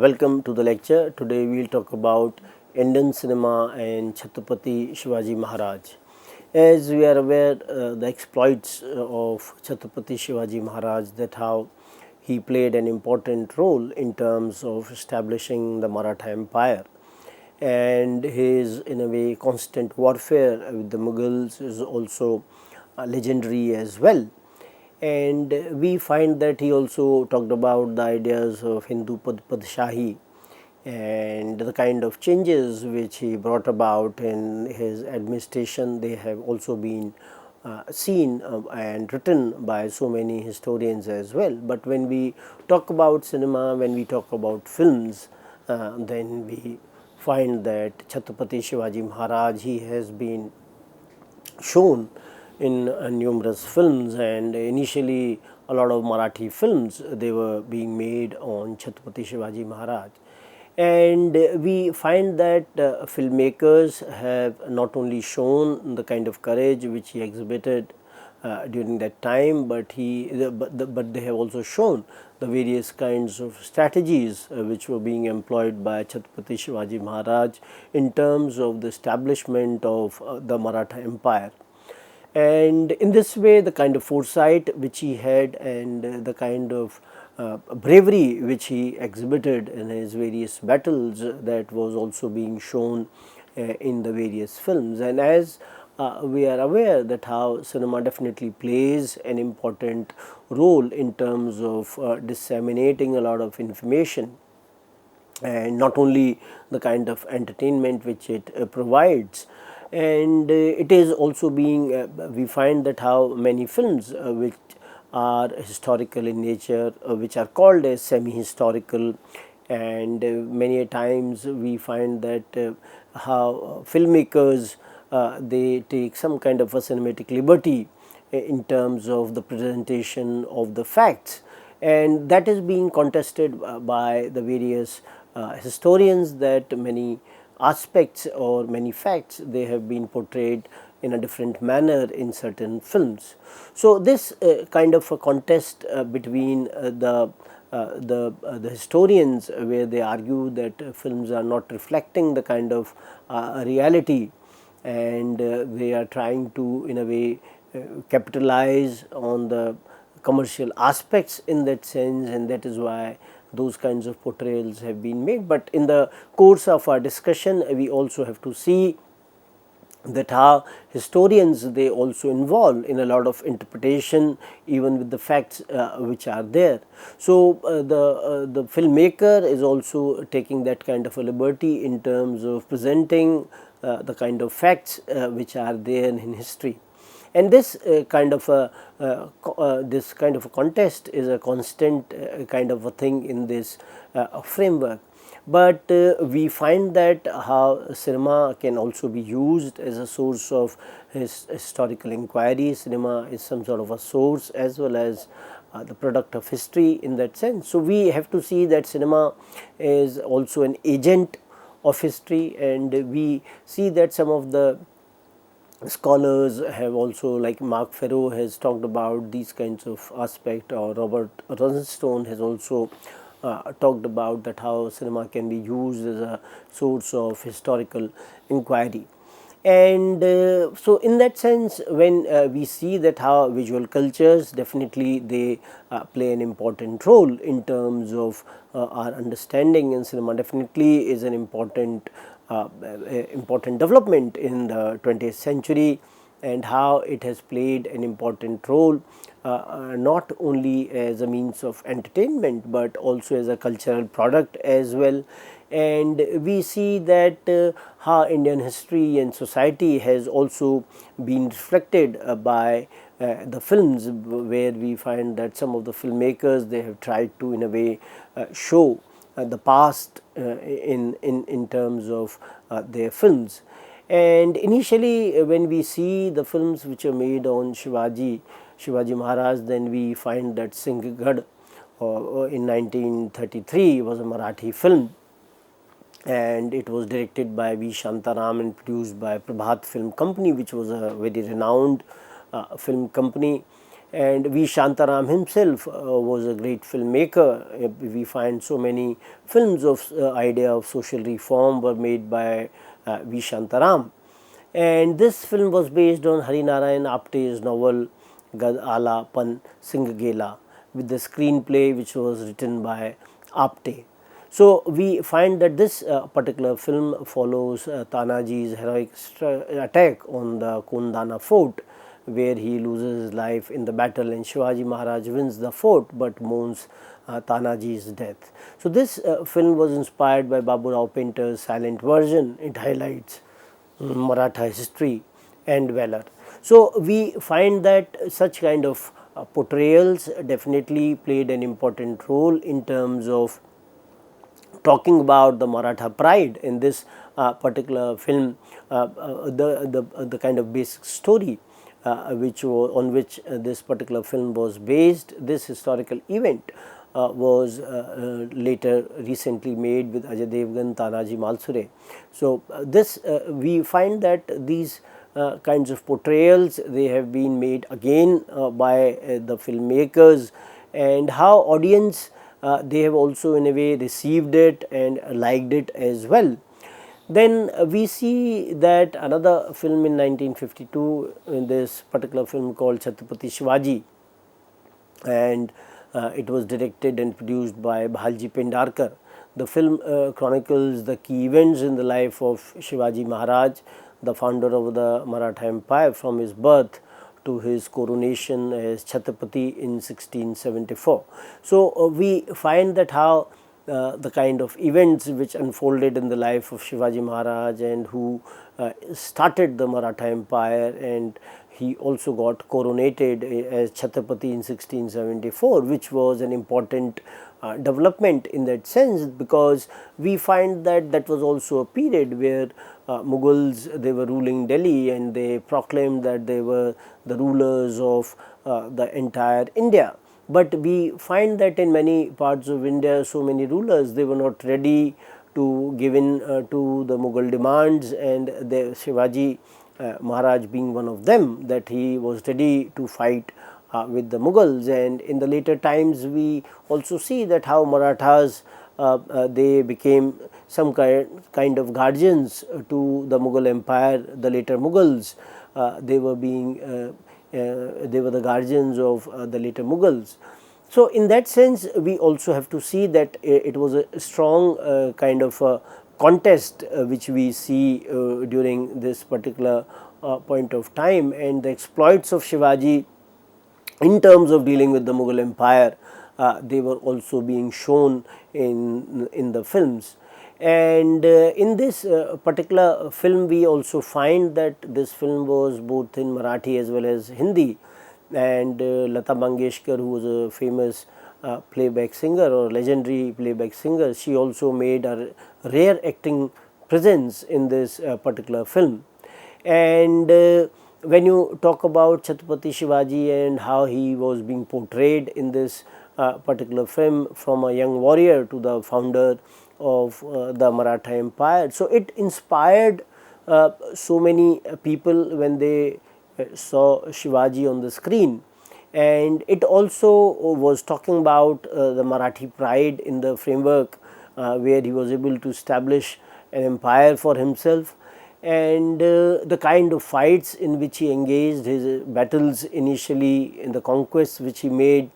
Welcome to the lecture. Today we will talk about Indian cinema and Chhatrapati Shivaji Maharaj. As we are aware, the exploits of Chhatrapati Shivaji Maharaj, that how he played an important role in terms of establishing the Maratha Empire, and his, in a way, constant warfare with the Mughals is also legendary as well. And we find that he also talked about the ideas of Hindu Padshaahi and the kind of changes which he brought about in his administration. They have also been seen and written by so many historians as well. But when we talk about cinema, when we talk about films, then we find that Chhatrapati Shivaji Maharaj, he has been shown in numerous films, and initially a lot of Marathi films, they were being made on Chhatrapati Shivaji Maharaj. And we find that filmmakers have not only shown the kind of courage which he exhibited during that time, but they have also shown the various kinds of strategies which were being employed by Chhatrapati Shivaji Maharaj in terms of the establishment of the Maratha Empire. And in this way, the kind of foresight which he had and the kind of bravery which he exhibited in his various battles, that was also being shown in the various films. And as we are aware that how cinema definitely plays an important role in terms of disseminating a lot of information, and not only the kind of entertainment which it provides, and it is also being we find that how many films which are historical in nature, which are called as semi-historical, and many times we find that how filmmakers they take some kind of a cinematic liberty in terms of the presentation of the facts, and that is being contested by the various historians, that many aspects or many facts, they have been portrayed in a different manner in certain films. So this kind of a contest between the historians, where they argue that films are not reflecting the kind of reality, and they are trying to, in a way, capitalize on the commercial aspects in that sense, and that is why those kinds of portrayals have been made. But in the course of our discussion, we also have to see that how historians, they also involve in a lot of interpretation even with the facts which are there. So the filmmaker is also taking that kind of a liberty in terms of presenting the kind of facts which are there in history. And this kind of a contest is a constant kind of a thing in this framework. But we find that how cinema can also be used as a source of historical inquiry. Cinema is some sort of a source as well as the product of history in that sense. So we have to see that cinema is also an agent of history, and we see that some of the scholars have also, like Mark Farrow has talked about these kinds of aspect, or Robert Rosenstone has also talked about that how cinema can be used as a source of historical inquiry. And so in that sense, when we see that how visual cultures, definitely they play an important role in terms of our understanding, and cinema definitely is an important development in the 20th century, and how it has played an important role not only as a means of entertainment but also as a cultural product as well. And we see that how Indian history and society has also been reflected by the films, where we find that some of the filmmakers, they have tried to, in a way, show the past in terms of their films. And initially, when we see the films which are made on Shivaji Maharaj, then we find that Singhgad in 1933 was a Marathi film, and it was directed by V. Shantaram and produced by Prabhat Film Company, which was a very renowned film company. and V. Shantaram himself was a great filmmaker. We find so many films of idea of social reform were made by V. Shantaram, and this film was based on Harinarayan Apte's novel Gad Ala Pan Singh Gela, with the screenplay which was written by Apte. So we find that this particular film follows Tanaji's heroic attack on the Kondana fort, where he loses his life in the battle, and Shivaji Maharaj wins the fort but mourns Tanaji's death. So this film was inspired by Babu Rao Painter's silent version. It highlights Maratha history and valor. So we find that such kind of portrayals definitely played an important role in terms of talking about the Maratha pride. In this particular film, the kind of basic story on which this particular film was based, this historical event was later recently made with Ajay Devgan, Tanaji Malsure. So this we find that these kinds of portrayals, they have been made again by the filmmakers, and how audience they have also in a way received it and liked it as well. Then we see that another film in 1952, in this particular film called Chhatrapati Shivaji, and it was directed and produced by Bhalji Pendarkar. The film chronicles the key events in the life of Shivaji Maharaj, the founder of the Maratha Empire, from his birth to his coronation as Chhatrapati in 1674. So we find that how the kind of events which unfolded in the life of Shivaji Maharaj, and who started the Maratha Empire, and he also got coronated as Chhatrapati in 1674, which was an important development in that sense, because we find that that was also a period where Mughals, they were ruling Delhi, and they proclaimed that they were the rulers of the entire India. But we find that in many parts of India, so many rulers, they were not ready to give in to the Mughal demands, and the Shivaji Maharaj being one of them, that he was ready to fight with the Mughals. And in the later times, we also see that how Marathas they became some kind of guardians to the Mughal Empire. The later Mughals, they were the guardians of the later Mughals. So in that sense, we also have to see that it was a strong kind of a contest which we see during this particular point of time, and the exploits of Shivaji in terms of dealing with the Mughal Empire, they were also being shown in the films. And in this particular film, we also find that this film was both in Marathi as well as Hindi, and Lata Mangeshkar, who was a famous playback singer or legendary playback singer, she also made a rare acting presence in this particular film. And when you talk about Chhatrapati Shivaji and how he was being portrayed in this particular film, from a young warrior to the founder of the Maratha Empire, so it inspired so many people when they saw Shivaji on the screen. And it also was talking about the Marathi pride in the framework where he was able to establish an empire for himself, and the kind of fights in which he engaged, his battles initially in the conquests which he made,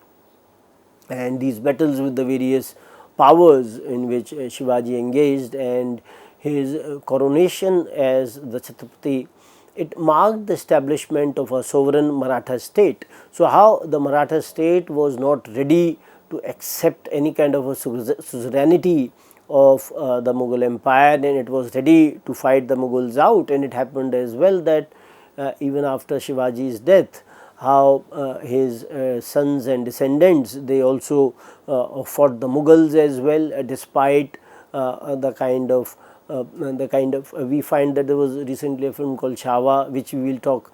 and these battles with the various powers in which Shivaji engaged, and his coronation as the Chhatrapati, it marked the establishment of a sovereign Maratha state. So how the Maratha state was not ready to accept any kind of a suzerainty of the Mughal Empire, and it was ready to fight the Mughals out. And it happened as well that even after Shivaji's death, how his sons and descendants, they also fought the Mughals as well, despite the kind of we find that there was recently a film called Chhawa, which we will talk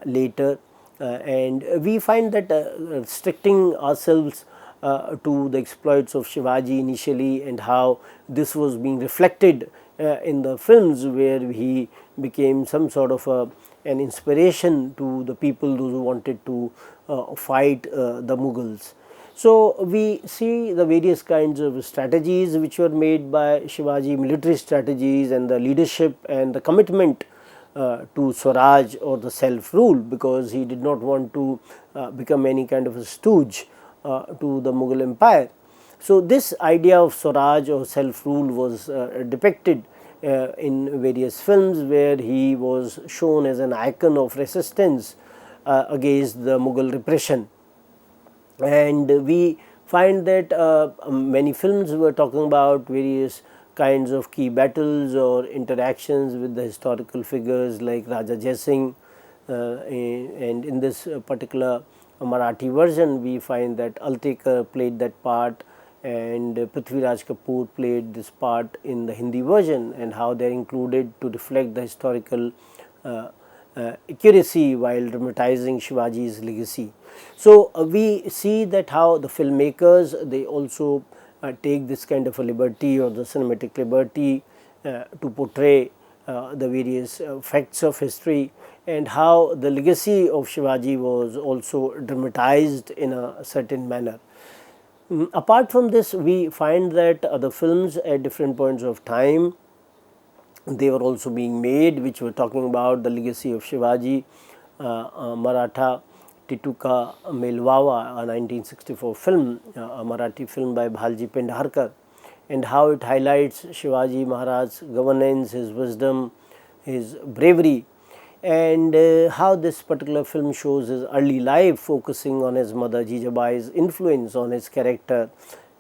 later, and we find that restricting ourselves to the exploits of Shivaji initially, and how this was being reflected in the films, where he became some sort of a an inspiration to the people those who wanted to fight the Mughals. So, we see the various kinds of strategies which were made by Shivaji, military strategies and the leadership and the commitment to Swaraj or the self rule, because he did not want to become any kind of a stooge to the Mughal empire. So, this idea of Swaraj or self rule was depicted in various films, where he was shown as an icon of resistance against the Mughal repression. And we find that many films were talking about various kinds of key battles or interactions with the historical figures like Raja Jai Singh, and in this particular Marathi version we find that Altekar played that part, and Prithviraj Kapoor played this part in the Hindi version, and how they are included to reflect the historical accuracy while dramatizing Shivaji's legacy. So, we see that how the filmmakers, they also take this kind of a liberty or the cinematic liberty to portray the various facts of history, and how the legacy of Shivaji was also dramatized in a certain manner. Apart from this, we find that the films at different points of time, they were also being made, which were talking about the legacy of Shivaji. Maratha Tituka Melwawa, a 1964 film, a Marathi film by Bhalji Pendharkar, and how it highlights Shivaji Maharaj's governance, his wisdom, his bravery, and how this particular film shows his early life, focusing on his mother Jijabai's influence on his character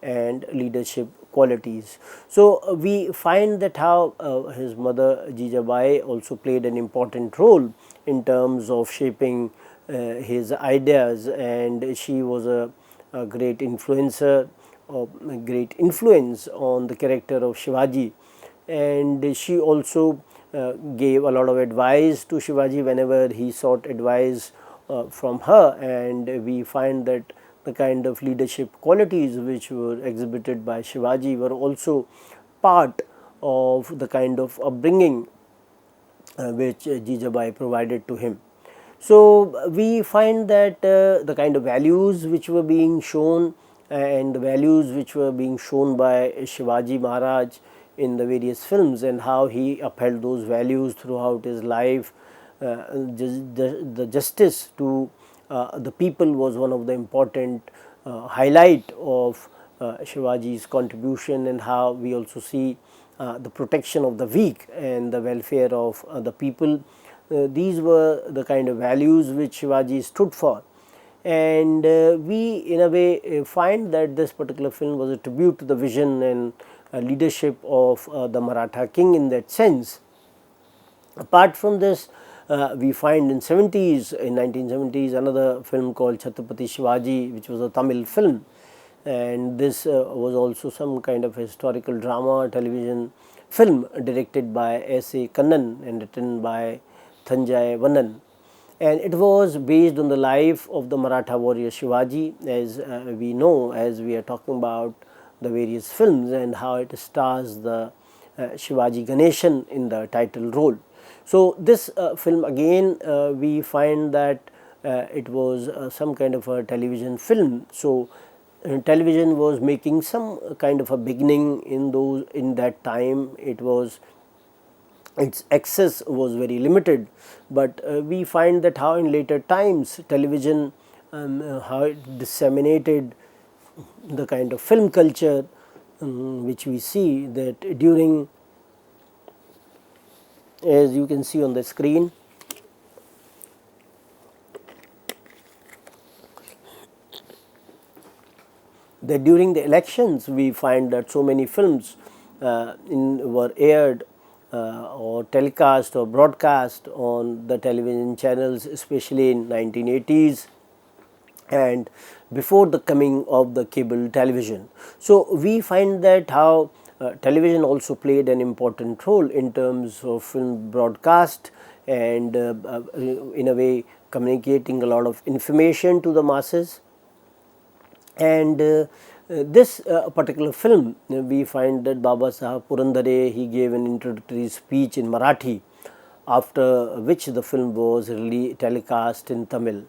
and leadership qualities. So, we find that how his mother Jijabai also played an important role in terms of shaping his ideas, and she was a great influencer, or a great influence on the character of Shivaji, and she also gave a lot of advice to Shivaji whenever he sought advice from her, and we find that the kind of leadership qualities which were exhibited by Shivaji were also part of the kind of upbringing which Jijabai provided to him. So, we find that the kind of values which were being shown and the values which were being shown by Shivaji Maharaj in the various films, and how he upheld those values throughout his life. The justice to the people was one of the important highlight of Shivaji's contribution, and how we also see the protection of the weak and the welfare of the people. These were the kind of values which Shivaji stood for, and we in a way find that this particular film was a tribute to the vision and leadership of the Maratha king in that sense. Apart from this, we find in 1970s another film called Chhatrapati Shivaji, which was a Tamil film, and this was also some kind of historical drama television film directed by S.A. Kannan and written by Thanjai Vannan, and it was based on the life of the Maratha warrior Shivaji, as we know, as we are talking about the various films, and how it stars the Shivaji Ganeshan in the title role. So, this film again we find that it was some kind of a television film. So, television was making some kind of a beginning in that time. Its access was very limited, but we find that how in later times television, how it disseminated the kind of film culture which we see that during, as you can see on the screen, that during the elections we find that so many films were aired or telecast or broadcast on the television channels, especially in 1980s and before the coming of the cable television. So, we find that how television also played an important role in terms of film broadcast, and in a way communicating a lot of information to the masses. And this particular film, we find that Baba Saheb Purandare, he gave an introductory speech in Marathi after which the film was really telecast in Tamil.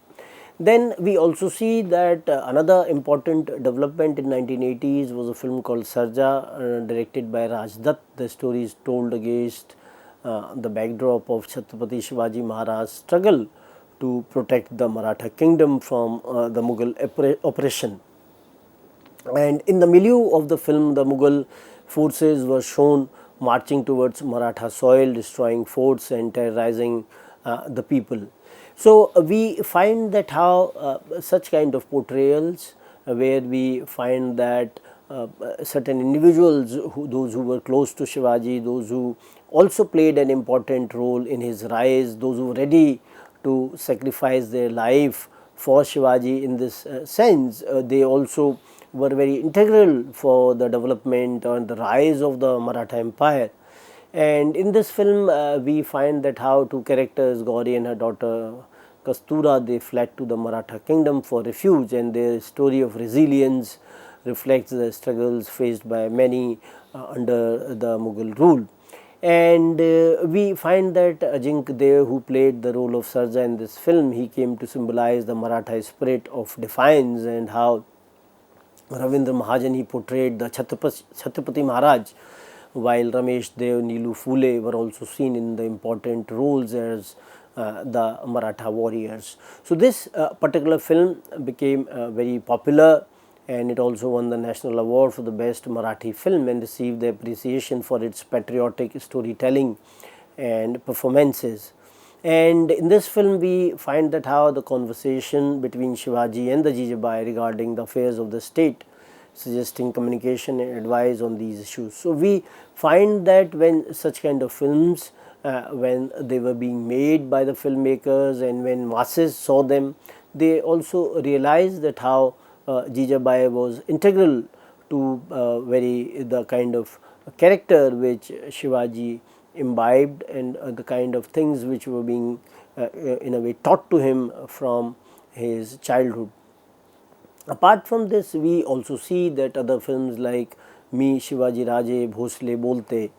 Then we also see that another important development in 1980s was a film called Sarja, directed by Raj Dutt. The story is told against the backdrop of Chhatrapati Shivaji Maharaj's struggle to protect the Maratha kingdom from the Mughal oppression. And in the milieu of the film, the Mughal forces were shown marching towards Maratha soil, destroying forts and terrorizing the people. So we find that how such kind of portrayals, where we find that certain individuals, those who were close to Shivaji, those who also played an important role in his rise, those who were ready to sacrifice their life for Shivaji in this sense, they also were very integral for the development and the rise of the Maratha Empire. And in this film, we find that how two characters, Gauri and her daughter Kastura, they fled to the Maratha kingdom for refuge, and their story of resilience reflects the struggles faced by many under the Mughal rule. And we find that Ajinkya Dev, who played the role of Sarja in this film, he came to symbolize the Maratha spirit of defiance, and how Ravindra Mahajan, he portrayed the Chhatrapati Maharaj, while Ramesh Dev, Neelu Phule were also seen in the important roles as the Maratha warriors. So this particular film became very popular, and it also won the National Award for the Best Marathi Film and received the appreciation for its patriotic storytelling and performances. And in this film, we find that how the conversation between Shivaji and the Jijabai regarding the affairs of the state, suggesting communication and advice on these issues. So we find that when such kind of films, when they were being made by the filmmakers and when masses saw them, they also realized that how Jijabai was integral to the kind of character which Shivaji imbibed, and the kind of things which were being in a way taught to him from his childhood. Apart from this, we also see that other films like Me Shivaji Raje Bhosle Bolte,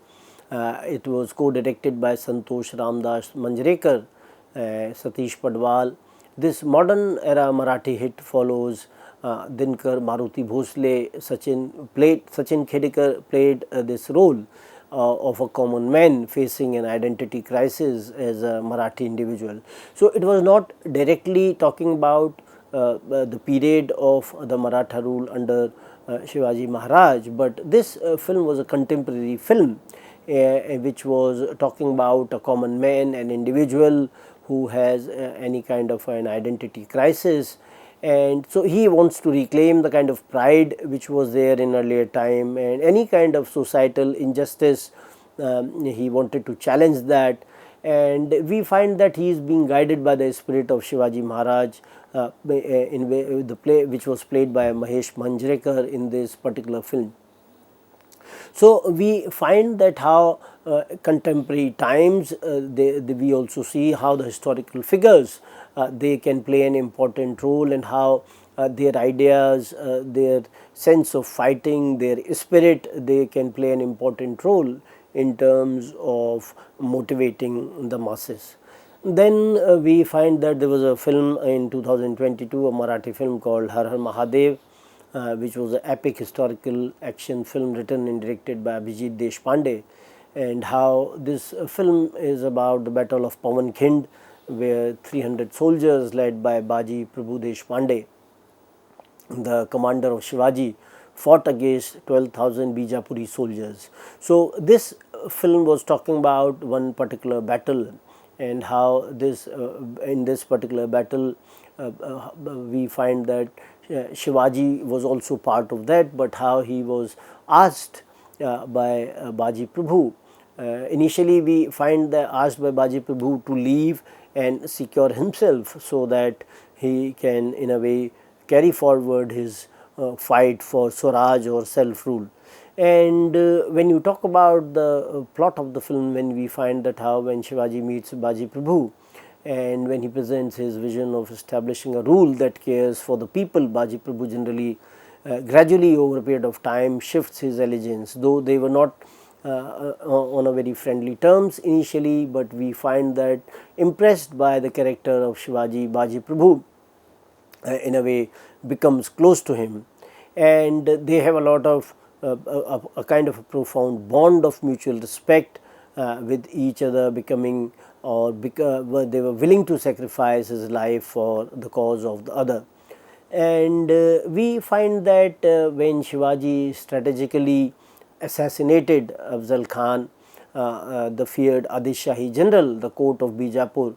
it was co-directed by Santosh Ramdas Manjrekar, Satish Padwal. This modern era Marathi hit follows Dinkar Maruti Bhosle. Sachin Khedekar played this role of a common man facing an identity crisis as a Marathi individual. So it was not directly talking about the period of the Maratha rule under Shivaji Maharaj, but this film was a contemporary film which was talking about a common man, an individual who has any kind of an identity crisis, and so he wants to reclaim the kind of pride which was there in earlier time, and any kind of societal injustice he wanted to challenge that. And we find that he is being guided by the spirit of Shivaji Maharaj in the play which was played by Mahesh Manjrekar in this particular film. So we find that how contemporary times, we also see how the historical figures they can play an important role, and how their ideas, their sense of fighting, their spirit, they can play an important role in terms of motivating the masses. Then we find that there was a film in 2022, a Marathi film called Har Har Mahadev, which was an epic historical action film written and directed by Abhijit Deshpande, and how this film is about the Battle of Pawankhind, where 300 soldiers led by Baji Prabhu Deshpande, the commander of Shivaji, fought against 12,000 Bijapuri soldiers. So this film was talking about one particular battle, and how this in this particular battle we find that Shivaji was also part of that, but how he was asked by Baji Prabhu. Initially we find that asked by Baji Prabhu to leave and secure himself so that he can in a way carry forward his fight for Swaraj or self-rule. And when you talk about the plot of the film, when we find that how when Shivaji meets Baji Prabhu, and when he presents his vision of establishing a rule that cares for the people, Baji Prabhu generally gradually over a period of time shifts his allegiance, though they were not on a very friendly terms initially, but we find that impressed by the character of Shivaji, Baji Prabhu in a way becomes close to him, and they have a lot of a kind of a profound bond of mutual respect with each other, becoming or they were willing to sacrifice his life for the cause of the other. And we find that when Shivaji strategically assassinated Afzal Khan, the feared Adil Shahi general, the court of Bijapur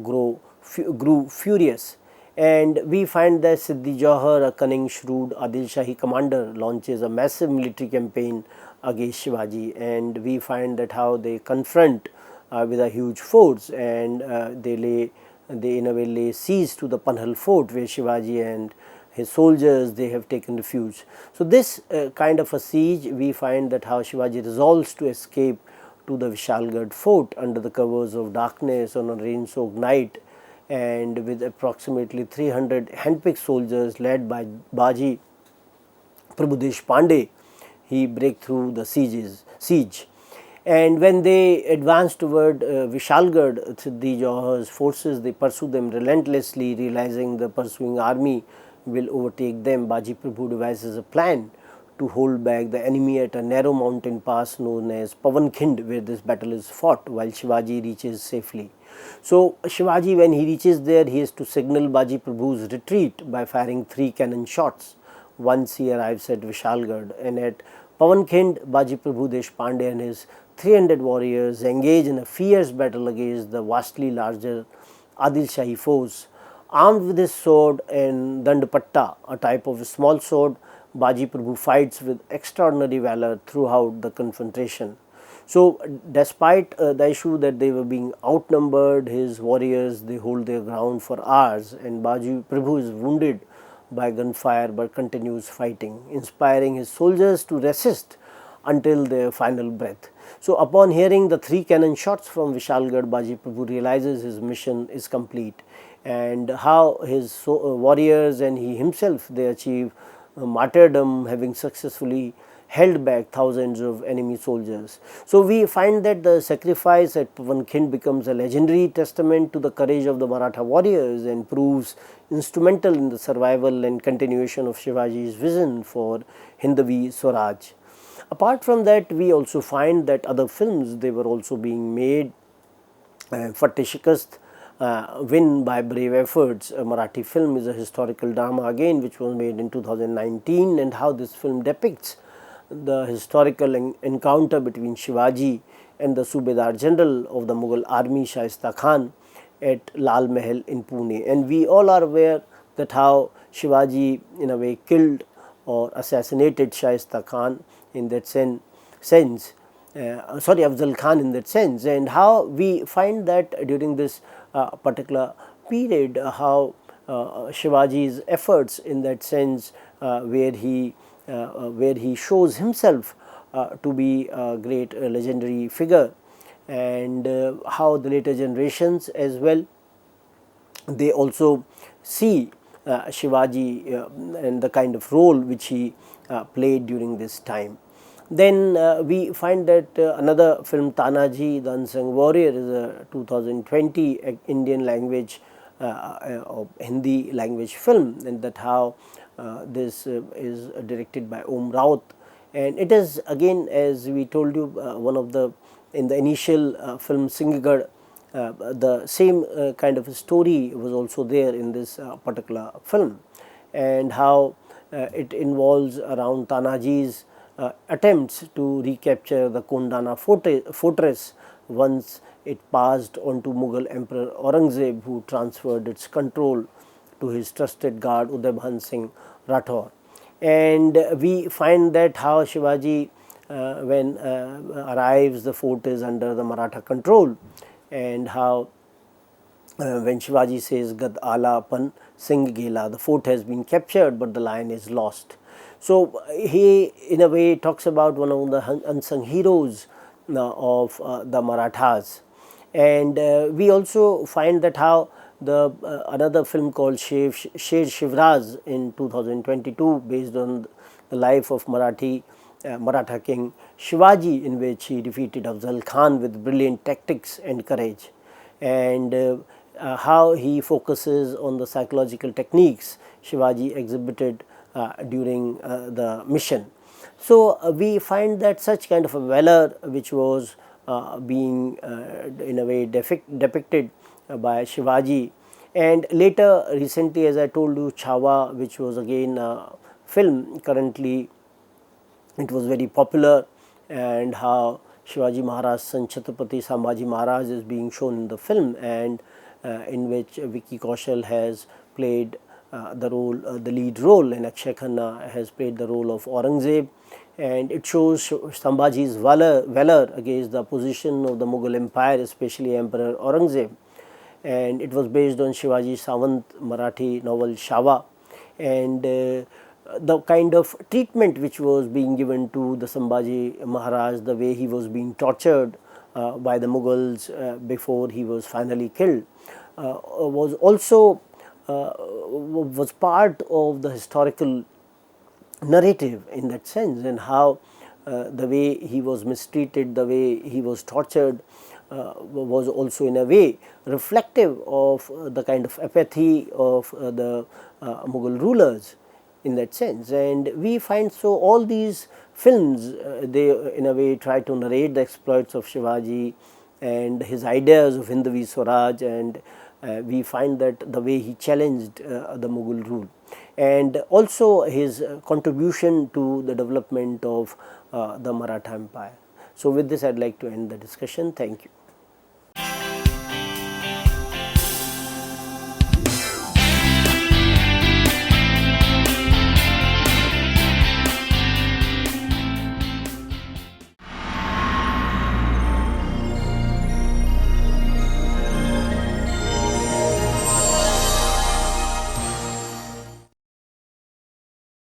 grew furious, and we find that Siddhi Jauhar, a cunning, shrewd Adil Shahi commander, launches a massive military campaign against Shivaji, and we find that how they confront with a huge force, and they in a way lay siege to the Panhal fort where Shivaji and his soldiers they have taken refuge. So this kind of a siege, we find that how Shivaji resolves to escape to the Vishalgarh fort under the covers of darkness on a rain-soaked night, and with approximately 300 handpicked soldiers led by Baji Prabhudesh Pandey, he break through the siege. And when they advance toward Vishalgarh, Siddhi Jauhar's forces, they pursue them relentlessly, realizing the pursuing army will overtake them. Baji Prabhu devises a plan to hold back the enemy at a narrow mountain pass known as Pavankhand, where this battle is fought, while Shivaji reaches safely. So Shivaji, when he reaches there, he has to signal Baji Prabhu's retreat by firing 3 cannon shots once he arrives at Vishalgarh. And at Pavankhand, Baji Prabhu Deshpande and his 300 warriors engage in a fierce battle against the vastly larger Adil Shahi force. Armed with his sword and Dandapatta, a type of small sword, Baji Prabhu fights with extraordinary valor throughout the confrontation. So despite the issue that they were being outnumbered, his warriors, they hold their ground for hours, and Baji Prabhu is wounded by gunfire but continues fighting, inspiring his soldiers to resist until their final breath. So upon hearing the 3 cannon shots from Vishalgarh, Baji Prabhu realizes his mission is complete, and how his warriors and he himself, they achieve martyrdom, having successfully held back thousands of enemy soldiers. So we find that the sacrifice at Pavankhand becomes a legendary testament to the courage of the Maratha warriors and proves instrumental in the survival and continuation of Shivaji's vision for Hindavi Swaraj. Apart from that, we also find that other films, they were also being made. Fateh Shikast, Win by Brave Efforts, a Marathi film, is a historical drama again which was made in 2019, and how this film depicts the historical encounter between Shivaji and the Subedar General of the Mughal army, Shaista Khan, at Lal Mahal in Pune. And we all are aware that how Shivaji in a way killed or assassinated Shaista Khan in that sense, Afzal Khan in that sense, and how we find that during this particular period, how Shivaji's efforts in that sense, where he shows himself to be a great legendary figure, and how the later generations as well, they also see Shivaji and the kind of role which he played during this time. Then we find that another film, Tanaji the Unsung Warrior, is a 2020 Indian language or Hindi language film, and that how this is directed by Om Raut, and it is again, as we told you, one of the, in the initial film Singhgad, the same kind of a story was also there in this particular film, and how it involves around Tanaji's attempts to recapture the Kondana fortress once it passed on to Mughal Emperor Aurangzeb, who transferred its control to his trusted guard Uday Singh Rathore. And we find that how Shivaji, when arrives, the fort is under the Maratha control, and how when Shivaji says Gad Ala Pan Singh Gela, the fort has been captured but the lion is lost. So he in a way talks about one of the unsung heroes of the Marathas. And we also find that how the another film called Sher Shivraj in 2022, based on the life of Marathi Maratha king Shivaji, in which he defeated Afzal Khan with brilliant tactics and courage, and how he focuses on the psychological techniques Shivaji exhibited during the mission. So, we find that such kind of a valor which was being in a way depicted by Shivaji, and later recently, as I told you, Chhawa, which was again a film currently, it was very popular, and how Shivaji Maharaj's son Chhatrapati Sambhaji Maharaj is being shown in the film, and in which Vicky Kaushal has played the lead role, and Akshay Khanna has played the role of Aurangzeb, and it shows Sambhaji's valor against the opposition of the Mughal Empire, especially Emperor Aurangzeb, and it was based on Shivaji Sawant Marathi novel Chhawa, and the kind of treatment which was being given to the Sambhaji Maharaj, the way he was being tortured by the Mughals before he was finally killed, was also was part of the historical narrative in that sense, and how the way he was mistreated, the way he was tortured, was also in a way reflective of the kind of apathy of the Mughal rulers in that sense. And we find, so all these films, they in a way try to narrate the exploits of Shivaji and his ideas of Hindavi Swaraj, and we find that the way he challenged the Mughal rule, and also his contribution to the development of the Maratha Empire. So, with this I would like to end the discussion. Thank you.